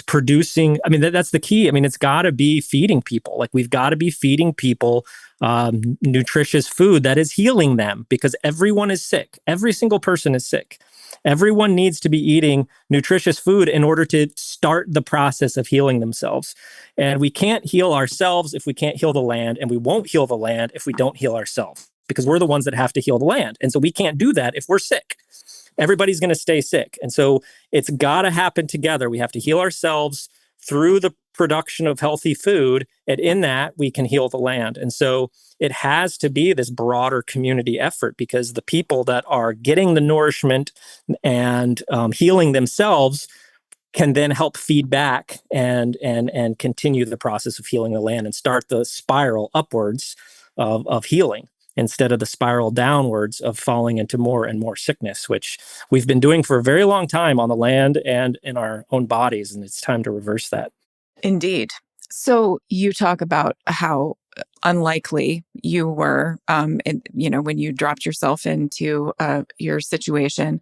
producing. I mean, that's the key. I mean, it's got to be feeding people. Like, we've got to be feeding people nutritious food that is healing them, because everyone is sick. Every single person is sick. Everyone needs to be eating nutritious food in order to start the process of healing themselves. And we can't heal ourselves if we can't heal the land, and we won't heal the land if we don't heal ourselves, because we're the ones that have to heal the land. And so we can't do that if we're sick. Everybody's going to stay sick. And so it's got to happen together. We have to heal ourselves through the production of healthy food. And in that, we can heal the land. And so it has to be this broader community effort, because the people that are getting the nourishment and healing themselves can then help feed back and continue the process of healing the land and start the spiral upwards of healing, instead of the spiral downwards of falling into more and more sickness, which we've been doing for a very long time on the land and in our own bodies. And it's time to reverse that. Indeed. So you talk about how unlikely you were, when you dropped yourself into your situation.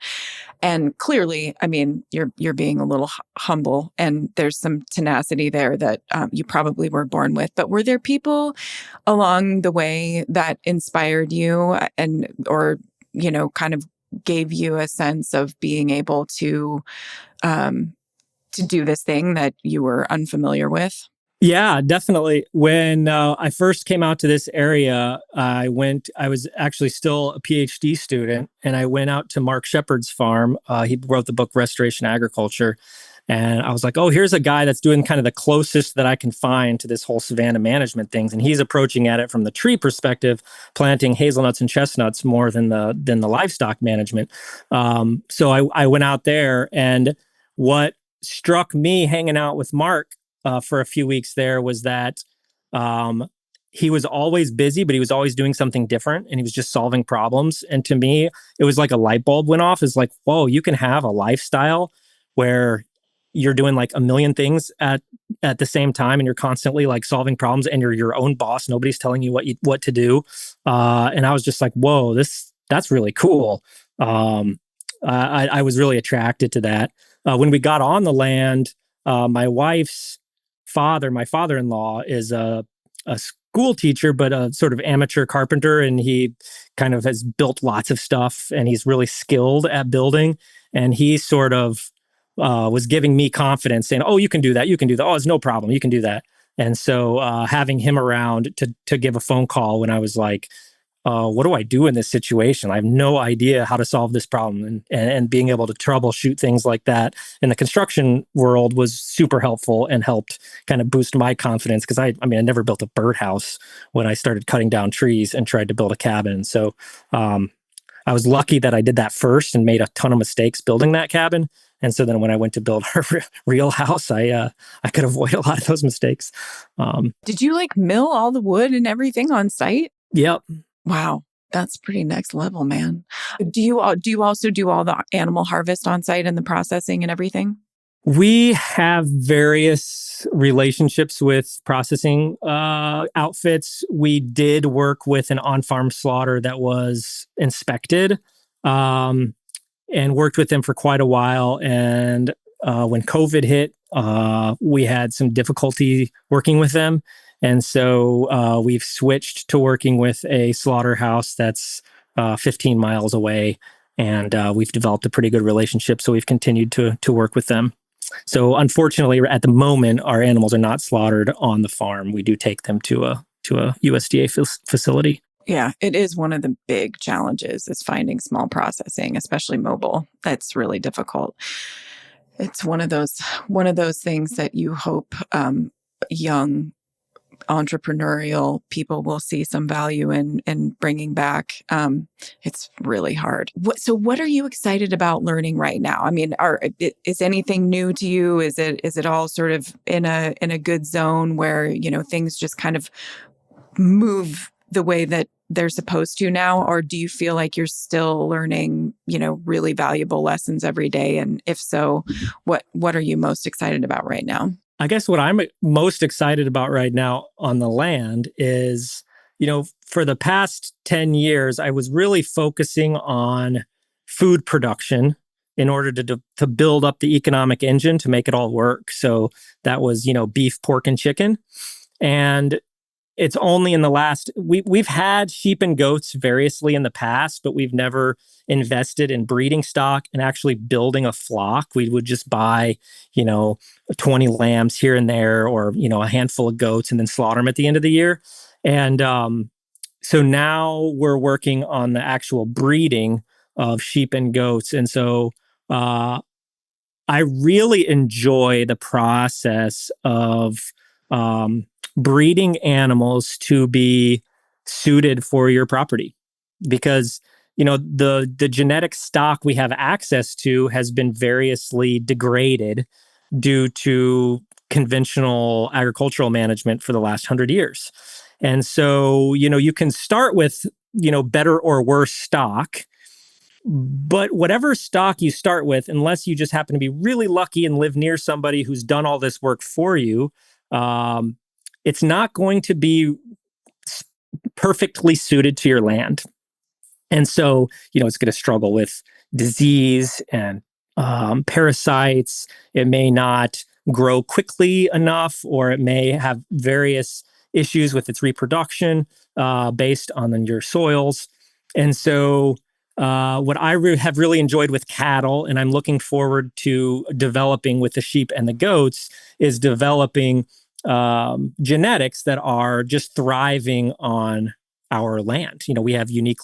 And clearly, I mean, you're being a little humble, and there's some tenacity there that you probably were born with. But were there people along the way that inspired you or kind of gave you a sense of being able to do this thing that you were unfamiliar with? Yeah, definitely. When I first came out to this area, I was actually still a PhD student, and I went out to Mark Shepard's farm. He wrote the book Restoration Agriculture. And I was like, oh, here's a guy that's doing kind of the closest that I can find to this whole savanna management things. And he's approaching at it from the tree perspective, planting hazelnuts and chestnuts more than the livestock management. So I went out there, and what struck me hanging out with Mark for a few weeks there was that he was always busy, but he was always doing something different, and he was just solving problems. And to me, it was like a light bulb went off. It's like, whoa, you can have a lifestyle where you're doing like a million things at the same time, and you're constantly like solving problems, and you're your own boss. Nobody's telling you what to do. And I was just like, whoa, that's really cool. I was really attracted to that. When we got on the land, my wife's father, my father-in-law, is a school teacher, but a sort of amateur carpenter. And he kind of has built lots of stuff, and he's really skilled at building. And he sort of was giving me confidence, saying, oh, you can do that. You can do that. Oh, it's no problem. You can do that. And so having him around to give a phone call when I was like, what do I do in this situation? I have no idea how to solve this problem. And being able to troubleshoot things like that in the construction world was super helpful and helped kind of boost my confidence. Because I never built a birdhouse when I started cutting down trees and tried to build a cabin. So I was lucky that I did that first and made a ton of mistakes building that cabin. And so then when I went to build our real house, I could avoid a lot of those mistakes. Did you like mill all the wood and everything on site? Yep. Wow. That's pretty next level, man. Do you also do all the animal harvest on site and the processing and everything? We have various relationships with processing outfits. We did work with an on-farm slaughter that was inspected, and worked with them for quite a while. And when COVID hit, we had some difficulty working with them. And so we've switched to working with a slaughterhouse that's 15 miles away, and we've developed a pretty good relationship. So we've continued to work with them. So unfortunately, at the moment, our animals are not slaughtered on the farm. We do take them to a USDA facility. Yeah, it is one of the big challenges is finding small processing, especially mobile. That's really difficult. It's one of those things that you hope young entrepreneurial people will see some value in bringing back. It's really hard. So what are you excited about learning right now? I mean, is anything new to you? Is it all sort of in a good zone where, things just kind of move the way that they're supposed to now? Or do you feel like you're still learning, really valuable lessons every day? And if so, what are you most excited about right now? I guess what I'm most excited about right now on the land is, for the past 10 years, I was really focusing on food production in order to build up the economic engine to make it all work. So that was, beef, pork, and chicken. And it's only in the last, we've had sheep and goats variously in the past, but we've never invested in breeding stock and actually building a flock. We would just buy, 20 lambs here and there, or, a handful of goats, and then slaughter them at the end of the year. And so now we're working on the actual breeding of sheep and goats. And so I really enjoy the process of breeding animals to be suited for your property, because the genetic stock we have access to has been variously degraded due to conventional agricultural management for the last 100 years. And so, you can start with, better or worse stock. But whatever stock you start with, unless you just happen to be really lucky and live near somebody who's done all this work for you, it's not going to be perfectly suited to your land. And so, it's going to struggle with disease and parasites. It may not grow quickly enough, or it may have various issues with its reproduction based on your soils. And so, what I have really enjoyed with cattle, and I'm looking forward to developing with the sheep and the goats, is developing genetics that are just thriving on our land.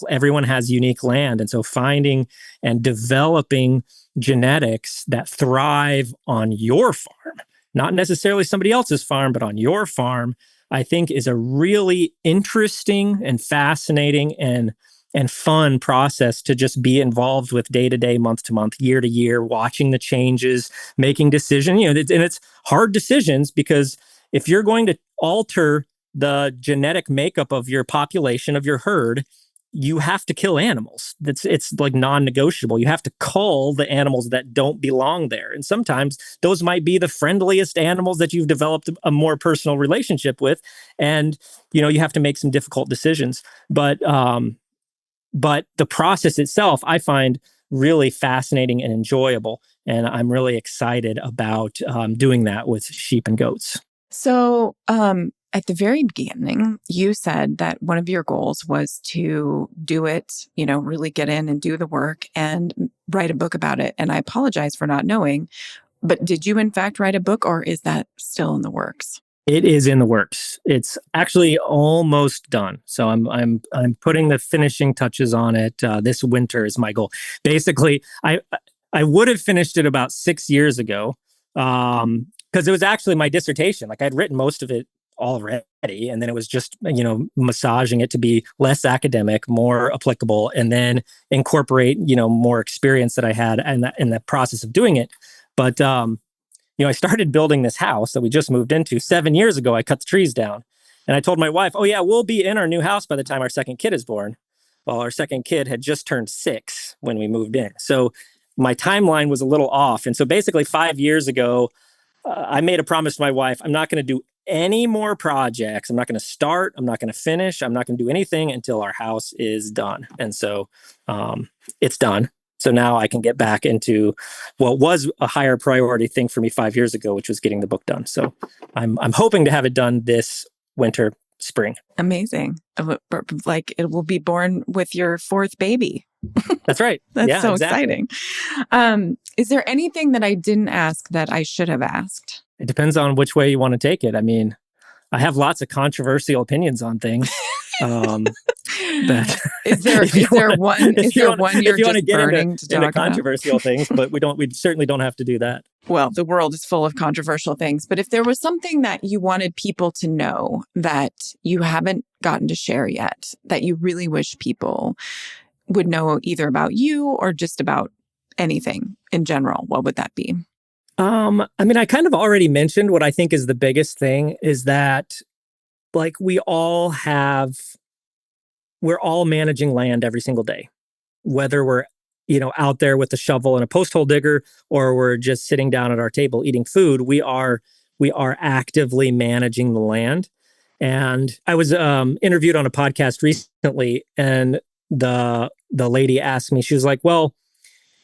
Everyone has unique land. And so finding and developing genetics that thrive on your farm, not necessarily somebody else's farm, but on your farm, I think is a really interesting and fascinating and fun process to just be involved with day to day, month to month, year to year, watching the changes, making decisions. And it's hard decisions, because if you're going to alter the genetic makeup of your population, of your herd, you have to kill animals. It's like non-negotiable. You have to cull the animals that don't belong there. And sometimes those might be the friendliest animals that you've developed a more personal relationship with. And, you have to make some difficult decisions. But the process itself, I find really fascinating and enjoyable. And I'm really excited about doing that with sheep and goats. So, at the very beginning, you said that one of your goals was to do it, really get in and do the work and write a book about it. And I apologize for not knowing, but did you in fact write a book, or is that still in the works? It is in the works. It's actually almost done. So I'm putting the finishing touches on it. This winter is my goal. Basically, I would have finished it about 6 years ago, because it was actually my dissertation. Like, I'd written most of it already, and then it was just massaging it to be less academic, more applicable, and then incorporate more experience that I had in the process of doing it. But I started building this house that we just moved into 7 years ago. I cut the trees down, and I told my wife, "Oh yeah, we'll be in our new house by the time our second kid is born." Well, our second kid had just turned 6 when we moved in, so my timeline was a little off. And so basically 5 years ago, I made a promise to my wife: I'm not going to do any more projects. I'm not going to start. I'm not going to finish. I'm not going to do anything until our house is done. And so it's done. So now I can get back into what was a higher priority thing for me 5 years ago, which was getting the book done. So I'm hoping to have it done this winter, spring. Amazing. Like it will be born with your fourth baby. That's right. That's yeah, so exactly. exciting. Is there anything that I didn't ask that I should have asked? It depends on which way you want to take it. I mean, I have lots of controversial opinions on things. But is there one you're just get burning to into talk about? controversial things, but we certainly don't have to do that. Well, the world is full of controversial things, but if there was something that you wanted people to know that you haven't gotten to share yet, that you really wish people would know either about you or just about anything in general, what would that be? I mean, I kind of already mentioned what I think is the biggest thing is that like we're all managing land every single day, whether we're, out there with a shovel and a post hole digger, or we're just sitting down at our table eating food. We are actively managing the land. And I was interviewed on a podcast recently, and the lady asked me, she was like, well,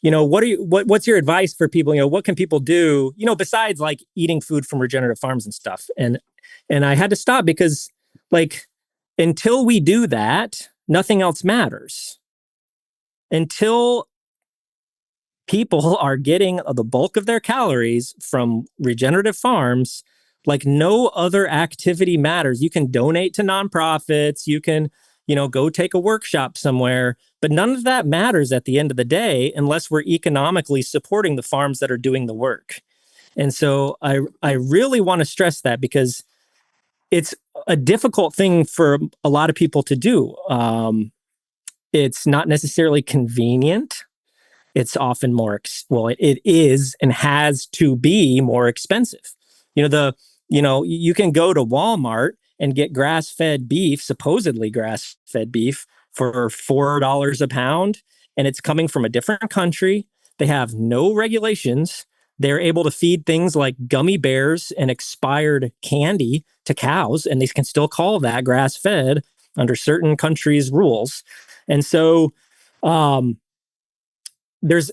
what's your advice for people? What can people do, besides like eating food from regenerative farms and stuff? And I had to stop because like, until we do that, nothing else matters. Until people are getting the bulk of their calories from regenerative farms, like no other activity matters. You can donate to nonprofits, you can, go take a workshop somewhere, but none of that matters at the end of the day unless we're economically supporting the farms that are doing the work. And so I really want to stress that because it's a difficult thing for a lot of people to do. It's not necessarily convenient. It's often it is and has to be more expensive. You can go to Walmart and get grass-fed beef, supposedly grass-fed beef, for $4 a pound, and it's coming from a different country. They have no regulations. They're able to feed things like gummy bears and expired candy to cows, and they can still call that grass-fed under certain countries' rules. And so there's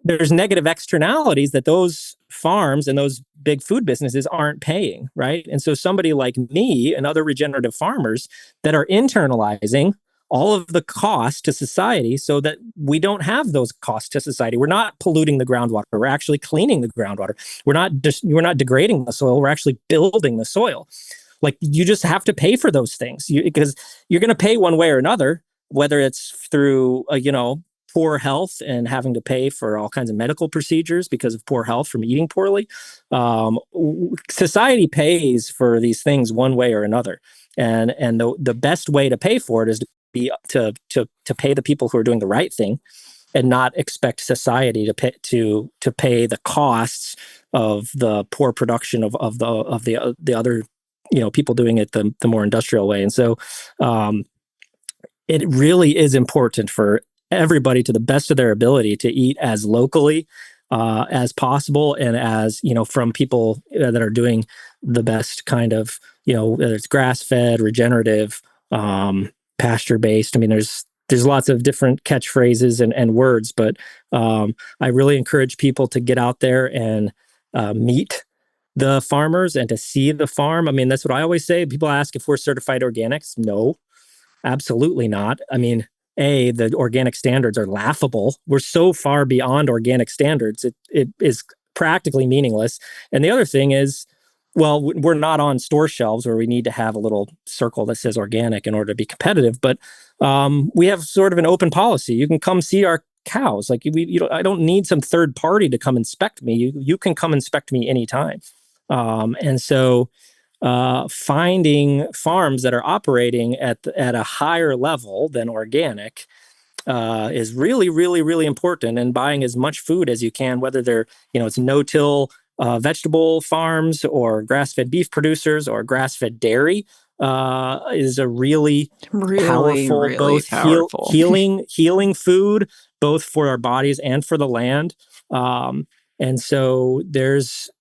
negative externalities that those farms and those big food businesses aren't paying, right? And so somebody like me and other regenerative farmers that are internalizing all of the cost to society so that we don't have those costs to society. We're not polluting the groundwater. We're actually cleaning the groundwater. We're not degrading the soil. We're actually building the soil. Like you just have to pay for those things because you're going to pay one way or another, whether it's through, poor health and having to pay for all kinds of medical procedures because of poor health from eating poorly. Society pays for these things one way or another. And the best way to pay for it is to pay the people who are doing the right thing and not expect society to pay the costs of the poor production of the other people doing it the more industrial way. And so it really is important for everybody to the best of their ability to eat as locally as possible, and as from people that are doing the best kind of whether it's grass-fed, regenerative, pasture-based. I mean, there's lots of different catchphrases and words, but I really encourage people to get out there and meet the farmers and to see the farm. I mean, that's what I always say. People ask if we're certified organics. No, absolutely not. I mean, the organic standards are laughable. We're so far beyond organic standards. It is practically meaningless. And the other thing is, well, we're not on store shelves where we need to have a little circle that says organic in order to be competitive. But we have sort of an open policy. You can come see our cows. Like I don't need some third party to come inspect me. You can come inspect me anytime. And so finding farms that are operating at a higher level than organic is really, really, really important. And buying as much food as you can, whether they're, it's no-till vegetable farms or grass-fed beef producers or grass-fed dairy, is a really, powerful, really both powerful. healing food, both for our bodies and for the land. And so it's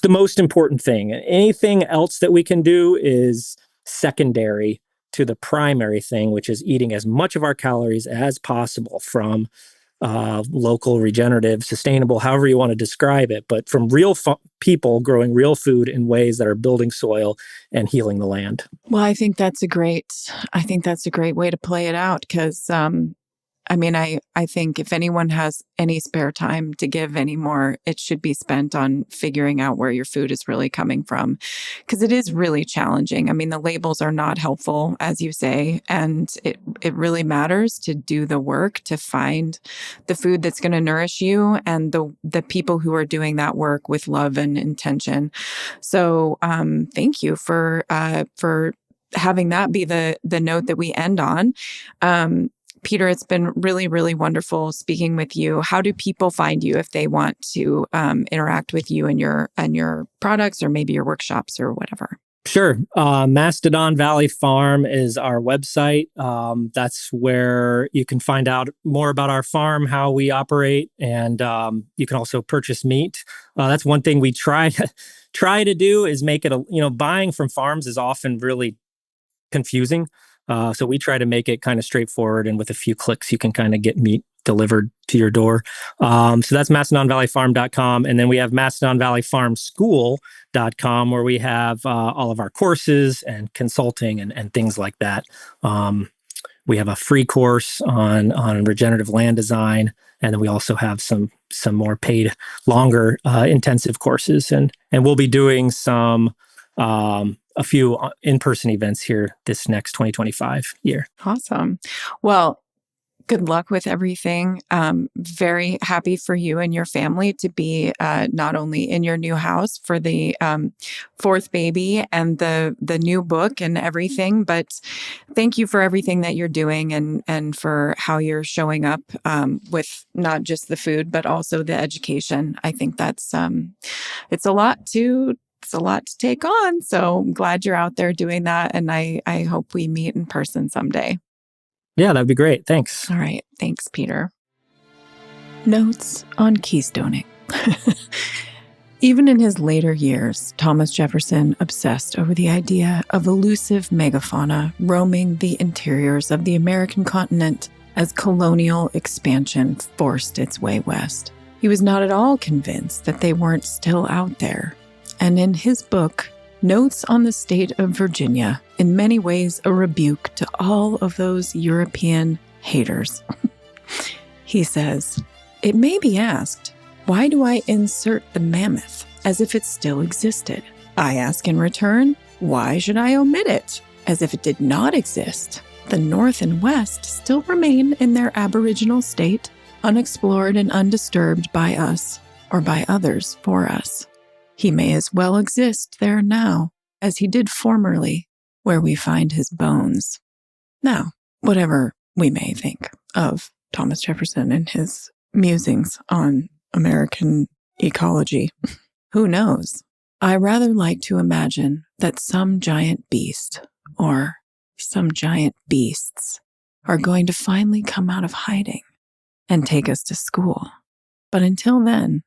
the most important thing. Anything else that we can do is secondary to the primary thing, which is eating as much of our calories as possible from local, regenerative, sustainable, however you want to describe it, but from real people growing real food in ways that are building soil and healing the land. Well, I think that's a great way to play it out because, I think if anyone has any spare time to give anymore, it should be spent on figuring out where your food is really coming from because it is really challenging. I mean, the labels are not helpful, as you say, and it really matters to do the work to find the food that's going to nourish you and the people who are doing that work with love and intention. So, thank you for having that be the note that we end on. Peter, it's been really, really wonderful speaking with you. How do people find you if they want to interact with you and your products or maybe your workshops or whatever? Sure. Mastodon Valley Farm is our website. That's where you can find out more about our farm, how we operate, and you can also purchase meat. That's one thing we try to do is make it buying from farms is often really confusing. So we try to make it kind of straightforward, and with a few clicks, you can kind of get meat delivered to your door. So that's MastodonValleyFarm.com. And then we have MastodonValleyFarmSchool.com, where we have all of our courses and consulting and things like that. We have a free course on regenerative land design. And then we also have some more paid, longer, intensive courses. And we'll be doing a few in-person events here this next 2025 year. Awesome. Well, good luck with everything. Very happy for you and your family to be not only in your new house for the fourth baby and the new book and everything, but thank you for everything that you're doing and for how you're showing up with not just the food, but also the education. I think that's it's a lot to take on. So I'm glad you're out there doing that. And I hope we meet in person someday. Yeah, that'd be great. Thanks. All right. Thanks, Peter. Notes on keystoning. Even in his later years, Thomas Jefferson obsessed over the idea of elusive megafauna roaming the interiors of the American continent as colonial expansion forced its way west. He was not at all convinced that they weren't still out there. And in his book, Notes on the State of Virginia, in many ways a rebuke to all of those European haters. He says, "It may be asked, why do I insert the mammoth as if it still existed? I ask in return, why should I omit it as if it did not exist? The North and West still remain in their aboriginal state, unexplored and undisturbed by us or by others for us. He may as well exist there now as he did formerly, where we find his bones." Now, whatever we may think of Thomas Jefferson and his musings on American ecology, who knows? I rather like to imagine that some giant beast or some giant beasts are going to finally come out of hiding and take us to school. But until then,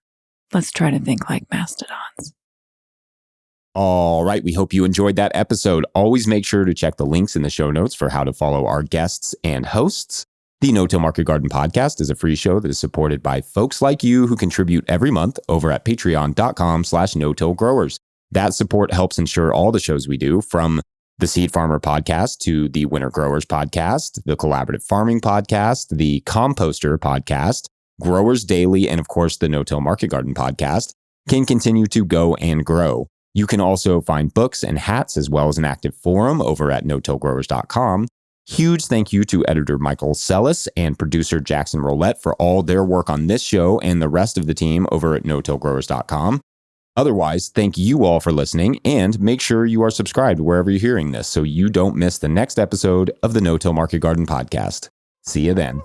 let's try to think like mastodons. All right. We hope you enjoyed that episode. Always make sure to check the links in the show notes for how to follow our guests and hosts. The No-Till Market Garden podcast is a free show that is supported by folks like you who contribute every month over at patreon.com/no-till-growers. That support helps ensure all the shows we do, from the Seed Farmer podcast to the Winter Growers podcast, the Collaborative Farming podcast, the Composter podcast, Growers Daily, and of course, the No-Till Market Garden podcast, can continue to go and grow. You can also find books and hats as well as an active forum over at no-tillgrowers.com. Huge thank you to editor Michael Sellis and producer Jackson Roulette for all their work on this show and the rest of the team over at no-tillgrowers.com. Otherwise, thank you all for listening, and make sure you are subscribed wherever you're hearing this so you don't miss the next episode of the No-Till Market Garden podcast. See you then.